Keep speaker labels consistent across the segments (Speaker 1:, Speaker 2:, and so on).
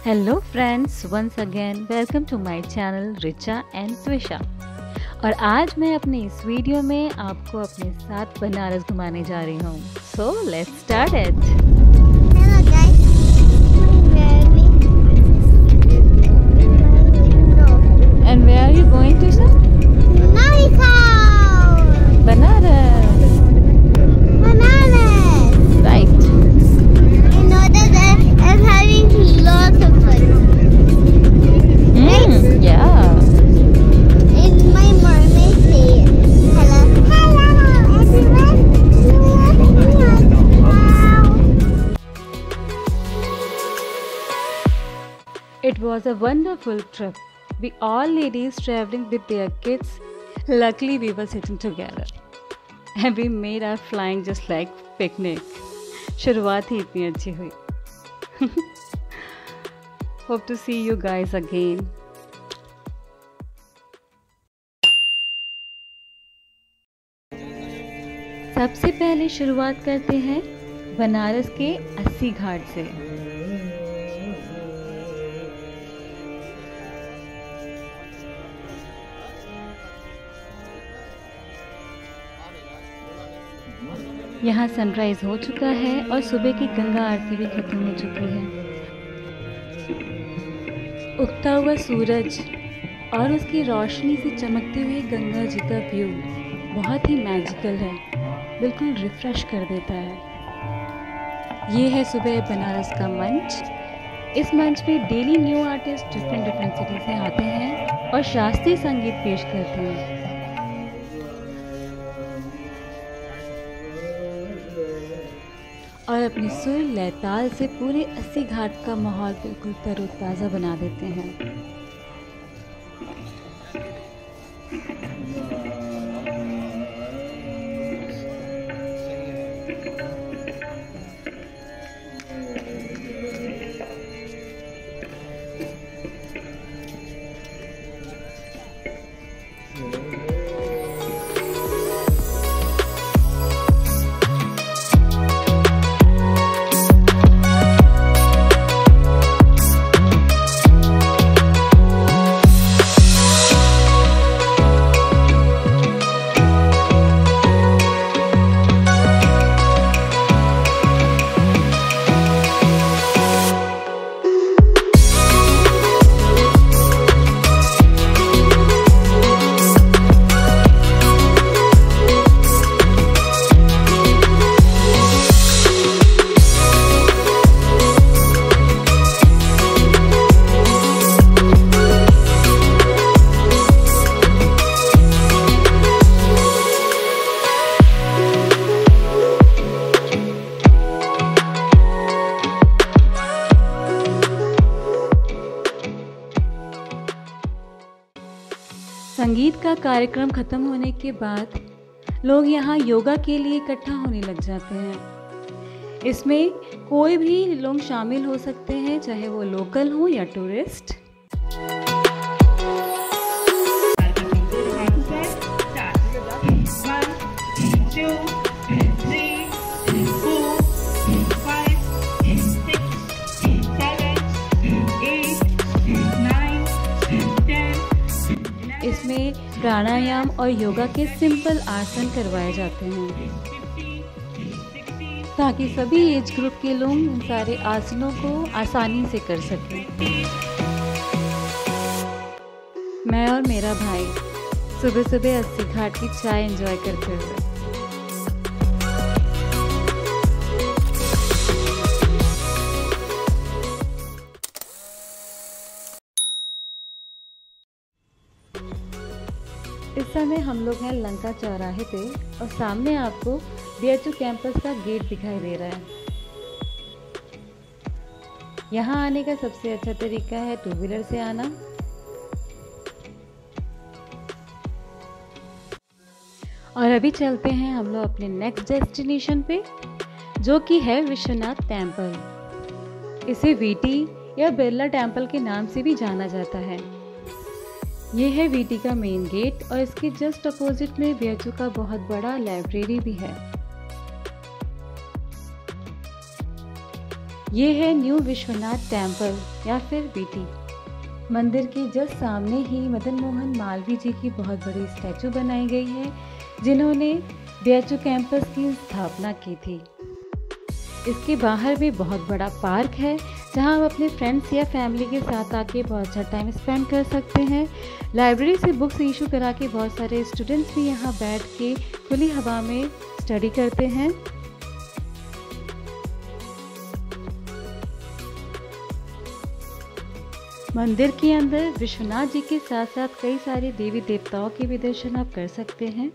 Speaker 1: Hello friends, once again welcome to my channel Richa and Twisha. और आज मैं अपने इस वीडियो में आपको अपने साथ बनारस घुमाने जा रही हूँ। So let's start it.
Speaker 2: Hello guys,
Speaker 1: And where are you going to, sir? Banaras. Right.
Speaker 2: You know that I'm having lots of fun.
Speaker 1: Yeah.
Speaker 2: In my mermaid say, hello, everyone.
Speaker 1: It was a wonderful trip. We all ladies traveling with their kids. Luckily, we were sitting together. And we made our flying just like picnic. शुरुआत ही इतनी अच्छी हुई. Hope to see you guys again. सबसे पहले शुरुआत करते हैं बनारस के 80 घाट से। यहाँ सनराइज हो चुका है और सुबह की गंगा आरती भी खत्म हो चुकी है। उगता हुआ सूरज और उसकी रोशनी से चमकते हुए गंगा जी का व्यू बहुत ही मैजिकल है, बिल्कुल रिफ्रेश कर देता है। ये है सुबह बनारस का मंच। इस मंच पे daily new artist different city से आते हैं और शास्त्रीय संगीत पेश करते हैं। और अपनी सुर लय ताल से पूरे 80 घाट का माहौल बिल्कुल तरोताज़ा बना देते हैं। संगीत का कार्यक्रम खत्म होने के बाद लोग यहाँ योगा के लिए इकट्ठा होने लग जाते हैं। इसमें कोई भी लोग शामिल हो सकते हैं, चाहे वो लोकल हो या टूरिस्ट। इसमें प्राणायाम और योगा के सिंपल आसन करवाए जाते हैं ताकि सभी एज ग्रुप के लोग इन सारे आसनों को आसानी से कर सकें। मैं और मेरा भाई सुबह सुबह 80 घाट की चाय एंजॉय करते हुए इस समय हम लोग हैं लंका चौराहे पे और सामने आपको BHU कैंपस का गेट दिखाई दे रहा है। यहाँ आने का सबसे अच्छा तरीका है 2 व्हीलर से आना। और अभी चलते हैं हम लोग अपने नेक्स्ट डेस्टिनेशन पे, जो कि है विश्वनाथ टेम्पल। इसे वीटी या बिरला टेम्पल के नाम से भी जाना जाता है। ये है वीटी का मेन गेट और इसके जस्ट अपोजिट में BHU का बहुत बड़ा लाइब्रेरी भी है। ये है न्यू विश्वनाथ टेम्पल या फिर वीटी। मंदिर के जस्ट सामने ही मदन मोहन मालवीय जी की बहुत बड़ी स्टैचू बनाई गई है, जिन्होंने BHU कैंपस की स्थापना की थी। इसके बाहर भी बहुत बड़ा पार्क है, जहां आप अपने फ्रेंड्स या फैमिली के साथ आके बहुत अच्छा टाइम स्पेंड कर सकते हैं। लाइब्रेरी से बुक्स इशू करा के बहुत सारे स्टूडेंट्स भी यहां बैठ के खुली हवा में स्टडी करते हैं। मंदिर के अंदर विश्वनाथ जी के साथ साथ कई सारे देवी देवताओं के भी दर्शन आप कर सकते हैं।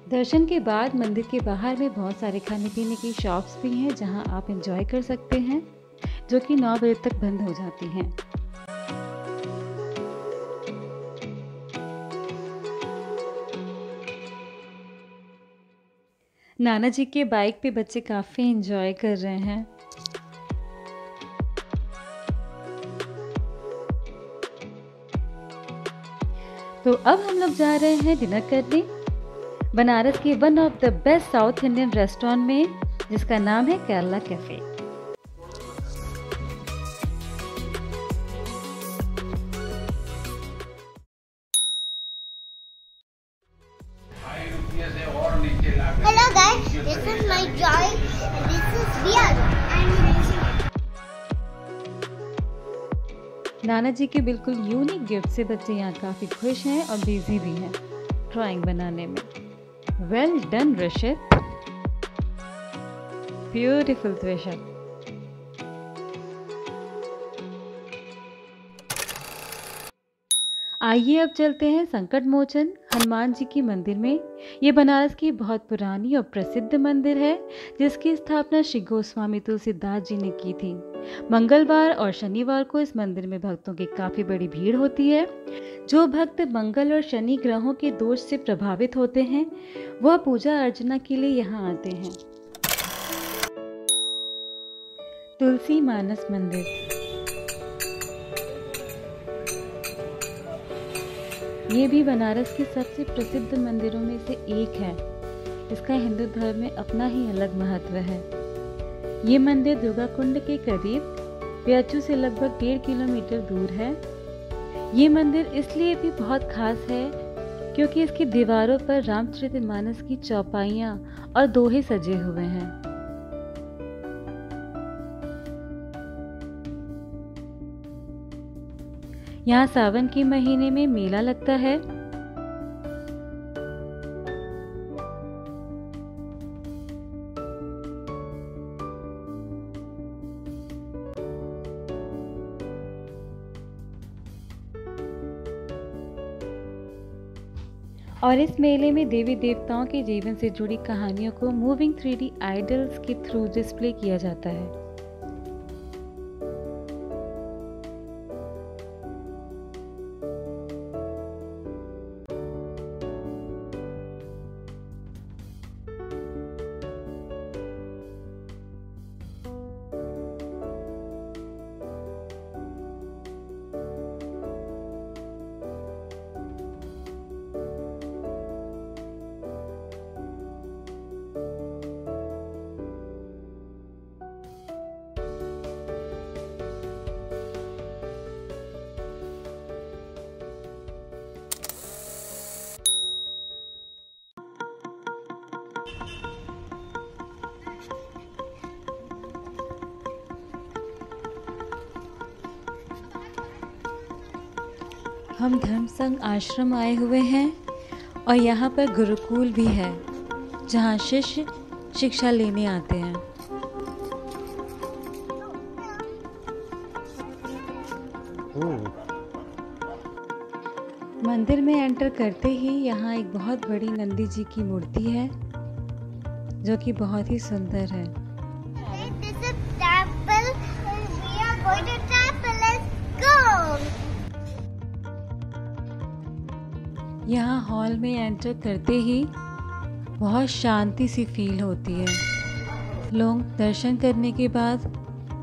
Speaker 1: दर्शन के बाद मंदिर के बाहर में बहुत सारे खाने पीने की शॉप्स भी हैं, जहां आप एंजॉय कर सकते हैं, जो कि 9 बजे तक बंद हो जाती हैं। नाना जी के बाइक पे बच्चे काफ़ी एंजॉय कर रहे हैं। तो अब हम लोग जा रहे हैं डिनर करने बनारस के one of the best south Indian restaurant में, जिसका नाम है Kerala cafe.
Speaker 2: Hello guys, this is my joy. This is Rian.
Speaker 1: नाना जी के बिल्कुल यूनिक गिफ्ट से बच्चे यहाँ काफ़ी खुश हैं और बिजी भी हैं ड्राइंग बनाने में। वेल डन रशिद, ब्यूटीफुल त्वेशा। आइए अब चलते हैं संकट मोचन हनुमान जी की मंदिर में। ये बनारस की बहुत पुरानी और प्रसिद्ध मंदिर है, जिसकी स्थापना श्री गोस्वामी तुलसीदास जी ने की थी। मंगलवार और शनिवार को इस मंदिर में भक्तों की काफ़ी बड़ी भीड़ होती है। जो भक्त मंगल और शनि ग्रहों के दोष से प्रभावित होते हैं, वह पूजा अर्चना के लिए यहाँ आते हैं। तुलसी मानस मंदिर, ये भी बनारस के सबसे प्रसिद्ध मंदिरों में से एक है। इसका हिंदू धर्म में अपना ही अलग महत्व है। ये मंदिर दुर्गा कुंड के करीब BHU से लगभग 1.5 किलोमीटर दूर है। ये मंदिर इसलिए भी बहुत खास है क्योंकि इसकी दीवारों पर रामचरितमानस की चौपाइयाँ और दोहे सजे हुए हैं। यहाँ सावन के महीने में मेला लगता है। और इस मेले में देवी देवताओं के जीवन से जुड़ी कहानियों को मूविंग 3D आइडल्स के थ्रू डिस्प्ले किया जाता है। हम धर्म संघ आश्रम आए हुए हैं और यहाँ पर गुरुकुल भी है, जहाँ शिष्य शिक्षा लेने आते हैं। मंदिर में एंटर करते ही यहाँ एक बहुत बड़ी नंदी जी की मूर्ति है जो कि बहुत ही सुंदर है।
Speaker 2: This is temple. We are going to temple. Let's go.
Speaker 1: यहाँ हॉल में एंटर करते ही बहुत शांति सी फील होती है। लोग दर्शन करने के बाद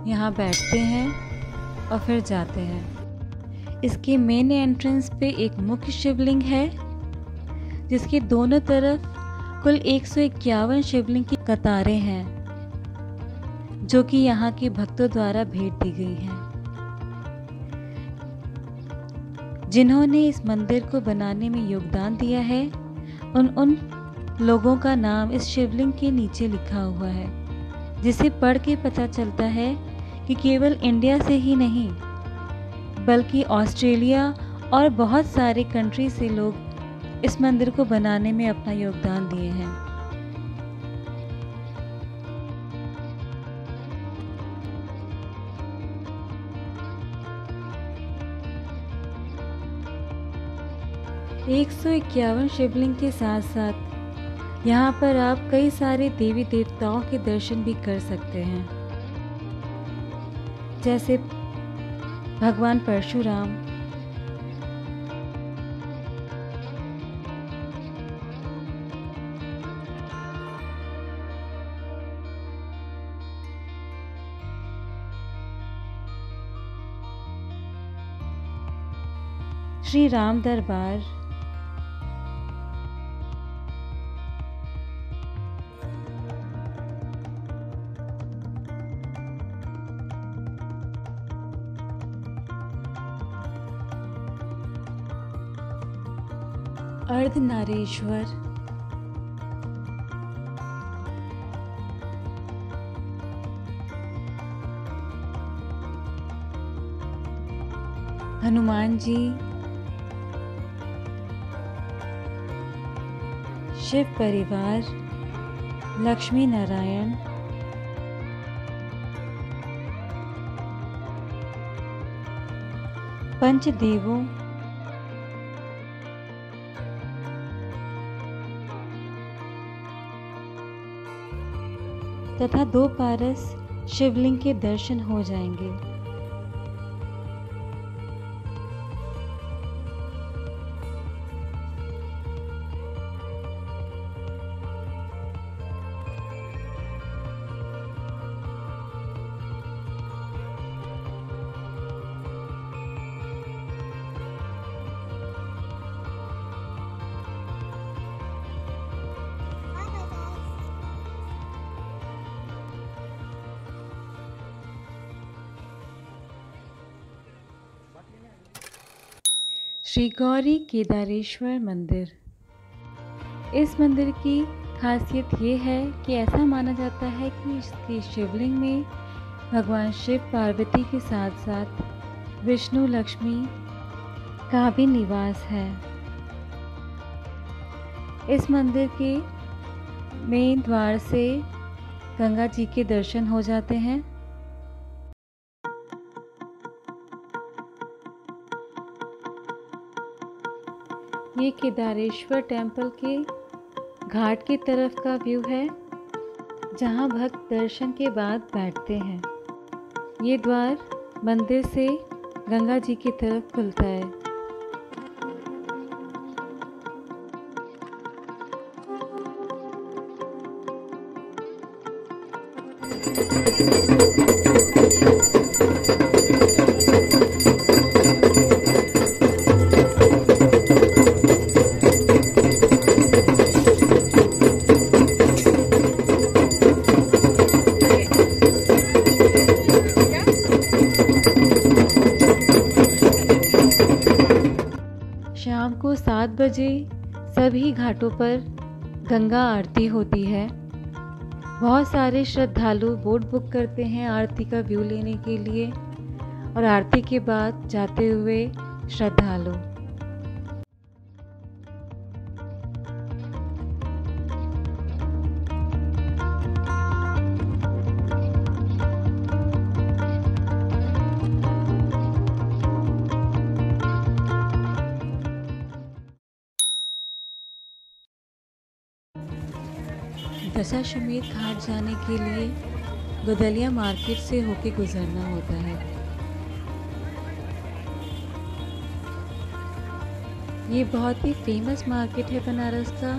Speaker 1: यहाँ बैठते हैं और फिर जाते हैं। इसके मेन एंट्रेंस पे एक मुख्य शिवलिंग है जिसके दोनों तरफ कुल 151 शिवलिंग की कतारें हैं जो कि यहाँ के भक्तों द्वारा भेंट दी गई हैं। जिन्होंने इस मंदिर को बनाने में योगदान दिया है उन लोगों का नाम इस शिवलिंग के नीचे लिखा हुआ है, जिसे पढ़ के पता चलता है कि केवल इंडिया से ही नहीं बल्कि ऑस्ट्रेलिया और बहुत सारे कंट्री से लोग इस मंदिर को बनाने में अपना योगदान दिए हैं। एक 151 शिवलिंग के साथ साथ यहाँ पर आप कई सारे देवी देवताओं के दर्शन भी कर सकते हैं, जैसे भगवान परशुराम, श्री राम दरबार, अर्धनारीश्वर, हनुमान जी, शिव परिवार, लक्ष्मी नारायण, पंचदेवों, तथा 2 पारस शिवलिंग के दर्शन हो जाएंगे। श्री गौरी केदारेश्वर मंदिर। इस मंदिर की खासियत ये है कि ऐसा माना जाता है कि इसके शिवलिंग में भगवान शिव पार्वती के साथ साथ विष्णु लक्ष्मी का भी निवास है। इस मंदिर के मेन द्वार से गंगा जी के दर्शन हो जाते हैं। ये केदारेश्वर टेम्पल के घाट की तरफ का व्यू है जहाँ भक्त दर्शन के बाद बैठते हैं। ये द्वार मंदिर से गंगा जी की तरफ खुलता है। शाम को 7 बजे सभी घाटों पर गंगा आरती होती है। बहुत सारे श्रद्धालु बोट बुक करते हैं आरती का व्यू लेने के लिए और आरती के बाद जाते हुए श्रद्धालु। दशाश्वमेध घाट जाने के लिए गोदलिया मार्केट से होके गुजरना होता है। ये बहुत ही फेमस मार्केट है बनारस का।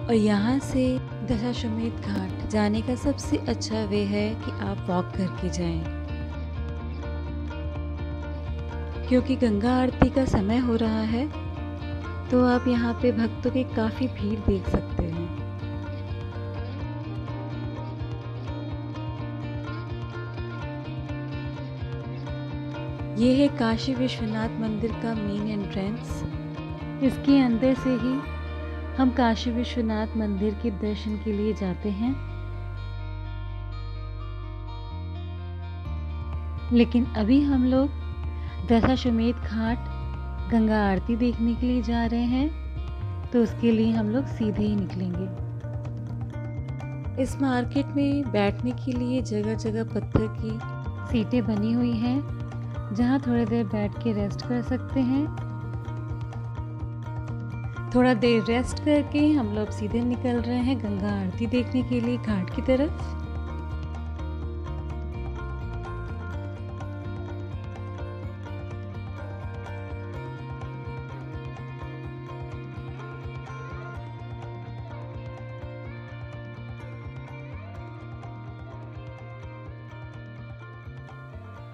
Speaker 1: और यहाँ से दशाश्वमेध घाट जाने का सबसे अच्छा वे है कि आप वॉक करके जाएं, क्योंकि गंगा आरती का समय हो रहा है तो आप यहाँ पे भक्तों की काफ़ी भीड़ देख सकते हैं। ये है काशी विश्वनाथ मंदिर का मेन एंट्रेंस। इसके अंदर से ही हम काशी विश्वनाथ मंदिर के दर्शन के लिए जाते हैं। लेकिन अभी हम लोग दशाश्वमेध घाट गंगा आरती देखने के लिए जा रहे हैं, तो उसके लिए हम लोग सीधे ही निकलेंगे। इस मार्केट में बैठने के लिए जगह जगह पत्थर की सीटें बनी हुई हैं, जहां थोड़ी देर बैठ के रेस्ट कर सकते हैं। थोड़ा देर रेस्ट करके हम लोग सीधे निकल रहे हैं गंगा आरती देखने के लिए घाट की तरफ।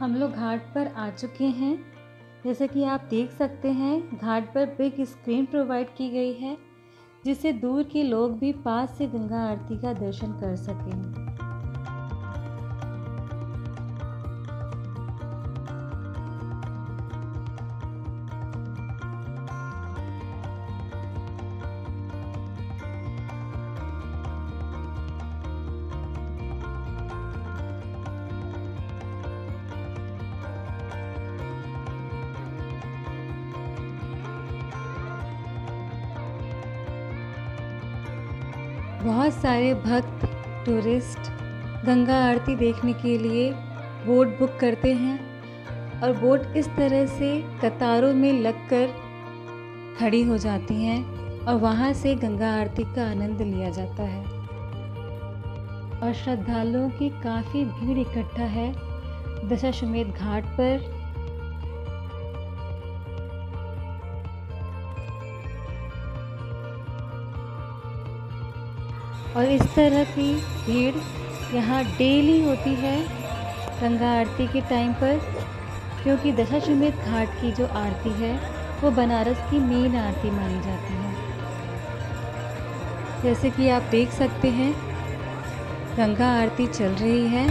Speaker 1: हम लोग घाट पर आ चुके हैं। जैसे कि आप देख सकते हैं, घाट पर बिग स्क्रीन प्रोवाइड की गई है, जिससे दूर के लोग भी पास से गंगा आरती का दर्शन कर सकें। बहुत सारे भक्त टूरिस्ट गंगा आरती देखने के लिए बोट बुक करते हैं और बोट इस तरह से कतारों में लगकर खड़ी हो जाती हैं और वहाँ से गंगा आरती का आनंद लिया जाता है। और श्रद्धालुओं की काफ़ी भीड़ इकट्ठा है दशाश्वमेध घाट पर। और इस तरह की भीड़ यहाँ डेली होती है गंगा आरती के टाइम पर, क्योंकि दशाश्वमेध घाट की जो आरती है वो बनारस की मेन आरती मानी जाती है। जैसे कि आप देख सकते हैं, गंगा आरती चल रही है।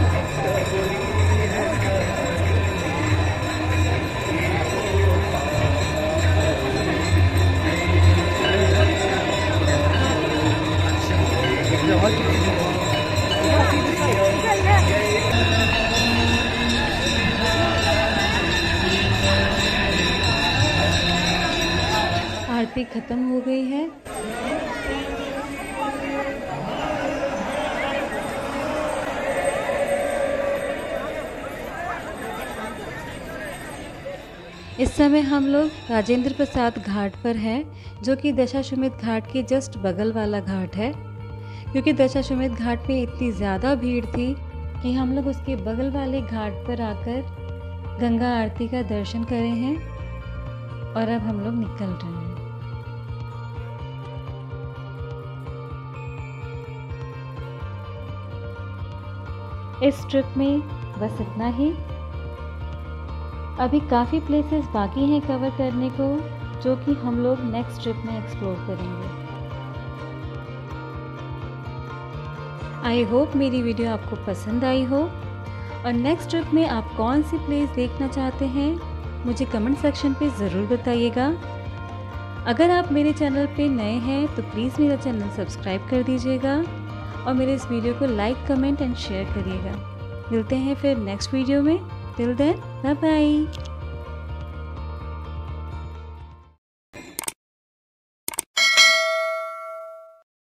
Speaker 1: आरती खत्म हो गई है। इस समय हम लोग राजेंद्र प्रसाद घाट पर हैं, जो कि दशाश्वमेध घाट के जस्ट बगल वाला घाट है। क्योंकि दशाश्वमेध घाट में इतनी ज़्यादा भीड़ थी कि हम लोग उसके बगल वाले घाट पर आकर गंगा आरती का दर्शन करे हैं और अब हम लोग निकल रहे हैं। इस ट्रिप में बस इतना ही। अभी काफ़ी प्लेसेस बाकी हैं कवर करने को, जो कि हम लोग नेक्स्ट ट्रिप में एक्सप्लोर करेंगे। आई होप मेरी वीडियो आपको पसंद आई हो, और नेक्स्ट ट्रिप में आप कौन सी प्लेस देखना चाहते हैं मुझे कमेंट सेक्शन पे ज़रूर बताइएगा। अगर आप मेरे चैनल पे नए हैं तो प्लीज़ मेरा चैनल सब्सक्राइब कर दीजिएगा और मेरे इस वीडियो को लाइक, कमेंट एंड शेयर करिएगा। मिलते हैं फिर नेक्स्ट वीडियो में। Till then, bye bye.